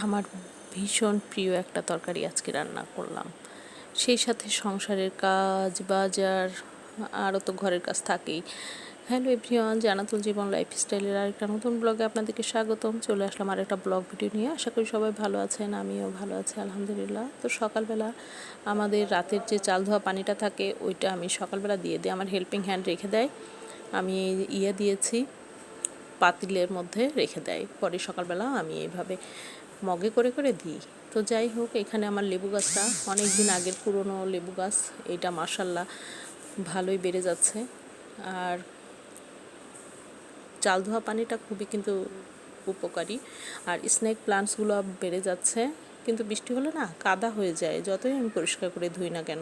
আমার ভীষণ প্রিয় একটা তরকারি আজকে রান্না করলাম। সেই সাথে সংসারের কাজ বাজার আরও তো ঘরের কাজ থাকেই। হ্যালো এভরিওয়ান, জানাতুল জীবন লাইফস্টাইলের আরেকটা নতুন ব্লগে আপনাদেরকে স্বাগতম। চলে আসলাম আর একটা ব্লগ ভিডিও নিয়ে। আশা করি সবাই ভালো আছেন, আমিও ভালো আছি আলহামদুলিল্লাহ। তো সকালবেলা আমাদের রাতের যে চাল ধোয়া পানিটা থাকে ওইটা আমি সকালবেলা দিয়ে দিই, আমার হেল্পিং হ্যান্ড রেখে দেয়। আমি দিয়েছি পাতিলের মধ্যে রেখে দেয়, পরে সকালবেলা আমি এইভাবে মগে করে করে দিই। তো যাই হোক, এখানে আমার লেবু গাছটা অনেক দিন আগের পুরনো লেবু গাছ, এইটা মাশাল্লাহ ভালোই বেড়ে যাচ্ছে। আর চাল ধোয়া পানিটা খুবই কিন্তু উপকারী। আর স্নেক প্লান্টসগুলো বেড়ে যাচ্ছে, কিন্তু বৃষ্টি হলে না কাদা হয়ে যায় যতই আমি পরিষ্কার করে ধুই না কেন।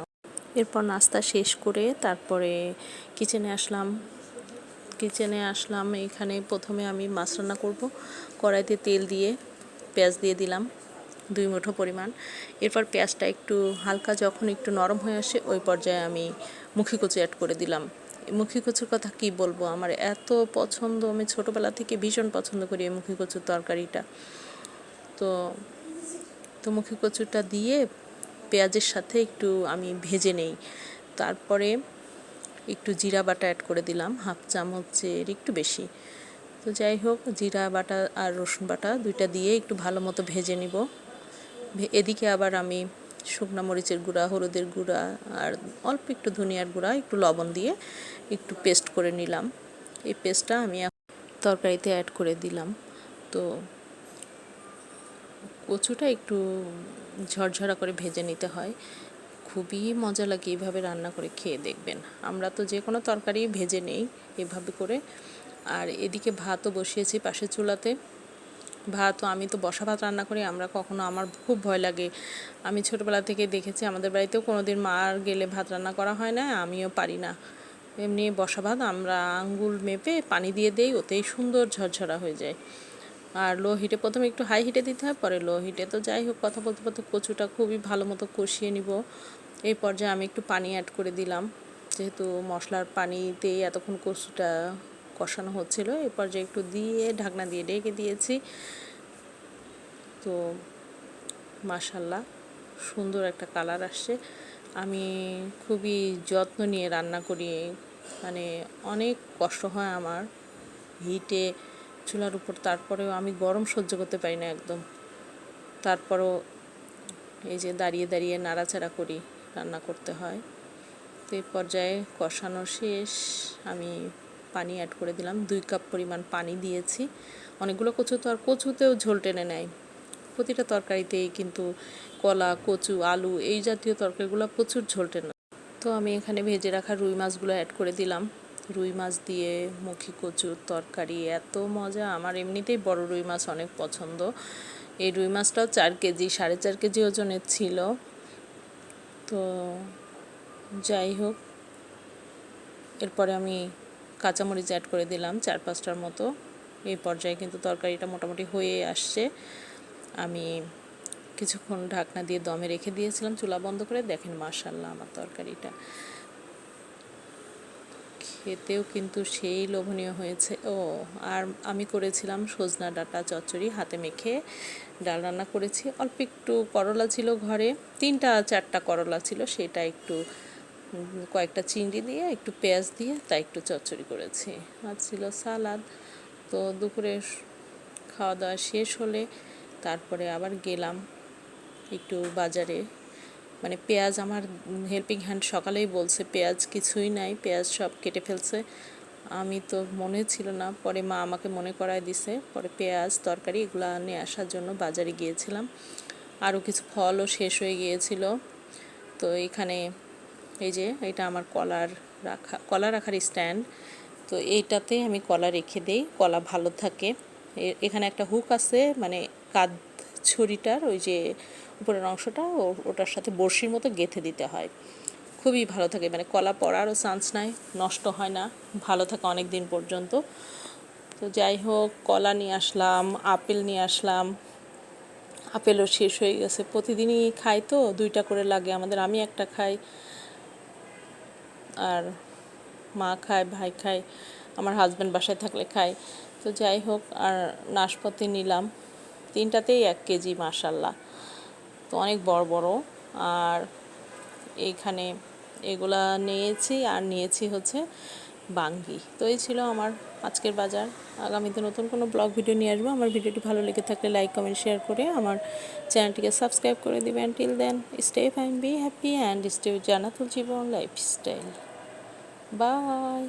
এরপর নাস্তা শেষ করে তারপরে কিচেনে আসলাম। এখানে প্রথমে আমি মাছ রান্না করব। কড়াইতে তেল দিয়ে পেঁয়াজ দিয়ে দিলাম 2 মুঠো পরিমাণ। এরপর পেঁয়াজটা একটু হালকা যখন একটু নরম হয়ে আসে ওই পর্যায়ে আমি মুখি কচু অ্যাড করে দিলাম। মুখি কচুর কথা কি বলবো, আমার এত পছন্দ, আমি ছোটোবেলা থেকে ভীষণ পছন্দ করি এই মুখি কচুর তরকারিটা। তো তো মুখি কচুটা দিয়ে পেঁয়াজের সাথে একটু আমি ভেজে নেই। তারপরে একটু জিরা বাটা অ্যাড করে দিলাম, হাফ চামচের একটু বেশি। তো যাই হোক, জিরা বাটা আর রসুন বাটা দুইটা দিয়ে একটু ভালো মতো ভেজে নিব। এদিকে আবার আমি শুকনো মরিচের গুঁড়া, হলুদের গুঁড়া আর অল্প একটু ধনিয়ার গুঁড়া, একটু লবণ দিয়ে একটু পেস্ট করে নিলাম। এই পেস্টটা আমি তরকারিতে অ্যাড করে দিলাম। তো কচুটা একটু ঝরঝরা করে ভেজে নিতে হয়, খুবই মজা লাগে এইভাবে রান্না করে, খেয়ে দেখবেন। আমরা তো যে কোনো তরকারি ভেজে নেই এভাবে করে। আর এদিকে ভাতও বসিয়েছি পাশের চুলাতে। আমি তো বসা ভাত রান্না করি, আমার খুব ভয় লাগে। আমি ছোটোবেলা থেকে দেখেছি, আমাদের বাড়িতেও কোনোদিন মার গেলে ভাত রান্না করা হয় না, আমিও পারি না। এমনি বসা ভাত আমরা আঙ্গুল মেপে পানি দিয়ে দেই, ওতেই সুন্দর ঝরঝরা হয়ে যায়। আর লো হিটে, প্রথমে একটু হাই হিটে দিতে হয়, পরে লো হিটে। তো যাই হোক, কথা বলতে বলতে কচুটা খুবই ভালো মতো কষিয়ে নিব। এই পর্যায়ে আমি একটু পানি অ্যাড করে দিলাম, যেহেতু মশলার পানিতেই এতক্ষণ কচুটা কষানো হচ্ছিল। এই পর্যায়ে একটু দিয়ে ঢাকনা দিয়ে ঢেকে দিয়েছি। তো মাশাল্লাহ সুন্দর একটা কালার আসছে। আমি খুবই যত্ন নিয়ে রান্না করি, মানে অনেক কষ্ট হয় আমার হিটে চুলার উপর, তারপরেও আমি গরম সহ্য করতে পারি না একদম। তারপরও এই যে দাঁড়িয়ে দাঁড়িয়ে নাড়াচাড়া করি, রান্না করতে হয়। তো এই পর্যায়ে কষানো শেষ, আমি পানি অ্যাড করে দিলাম, 2 কাপ পরিমাণ পানি দিয়েছি। অনেকগুলো কচু তো আর কচুতেও ঝোল টেনে নেয়, প্রতিটা তরকারিতেই কিন্তু কলা, কচু, আলু এই জাতীয় তরকারিগুলো প্রচুর ঝোল টেনে। তো আমি এখানে ভেজে রাখা রুই মাছগুলো অ্যাড করে দিলাম। রুই মাছ দিয়ে মুখি কচুর তরকারি এত মজা, আমার এমনিতেই বড় রুই মাছ অনেক পছন্দ। এই রুই মাছটাও 4 কেজি, 4.5 কেজি ওজনের ছিল। তো যাই হোক, এরপরে আমি কাঁচামরিচ অ্যাড করে দিলাম 4-5টার মতো। এই পর্যায়ে কিন্তু তরকারিটা মোটামুটি হয়ে আসছে। আমি কিছুক্ষণ ঢাকনা দিয়ে দমে রেখে দিয়েছিলাম চুলা বন্ধ করে। দেখেন মাশাল্লাহ, আমার তরকারিটা খেতেও কিন্তু সেই লোভনীয় হয়েছে। আর আমি করেছিলাম সজনা ডাঁটা চচ্চড়ি, হাতে মেখে ডাল রান্না করেছি। অল্প একটু করলা ছিল ঘরে, 3-4টা করলা ছিল, সেটা একটু কয়েকটা চিংড়ি দিয়ে একটু পেঁয়াজ দিয়ে তাই একটু চচ্চড়ি করেছি। আর ছিল সালাদ। তো দুপুরে খাওয়া দাওয়া শেষ হলে তারপরে আবার গেলাম একটু বাজারে। মানে পেঁয়াজ, আমার হেল্পিং হ্যান্ড সকালেই বলছে পেঁয়াজ কিছুই নাই, পেঁয়াজ সব কেটে ফেলছে। আমি তো মনে ছিল না, পরে মা আমাকে মনে করায় দিছে। পরে পেঁয়াজ তরকারি এগুলো নিয়ে আসার জন্য বাজারে গিয়েছিলাম। আরও কিছু ফলও শেষ হয়ে গিয়েছিল। তো এখানে এই যে এটা আমার কলা রাখার স্ট্যান্ড। তো এইটাতে আমি কলা রেখে দেই, কলা ভালো থাকে। এখানে একটা হুক আছে, মানে কাঁধ ছড়িটার ওই যে উপরের অংশটা ওটার সাথে বড়শির মতো গেঁথে দিতে হয়, খুবই ভালো থাকে। মানে কলা পড়ারও চান্স নাই, নষ্ট হয় না, ভালো থাকে অনেক দিন পর্যন্ত। তো যাই হোক, কলা নিয়ে আসলাম, আপেল নিয়ে আসলাম। আপেলও শেষ হয়ে গেছে, প্রতিদিনই খাই তো 2টা করে লাগে আমাদের, আমি একটা খাই আর মা খায়, ভাই খায়, আমার হাজব্যান্ড বাসায় থাকলে খায়। তো যাই হোক, আর নাশপাতি নিলাম 3টাতেই 1 কেজি মাশাল্লাহ, তো অনেক বড় বড়। আর এইখানে এগুলা নিয়েছি, আর নিয়েছি হচ্ছে বাঙ্গি। তো এই ছিল আমার আজকের বাজার। আগামীতে নতুন কোনো ব্লগ ভিডিও নিয়ে আসবো। আমার ভিডিওটি ভালো লেগে থাকলে লাইক কমেন্ট শেয়ার করে আমার চ্যানেলটিকে সাবস্ক্রাইব করে দিবেন। Till then stay fine, be happy and stay Jannatul Jibon lifestyle. By.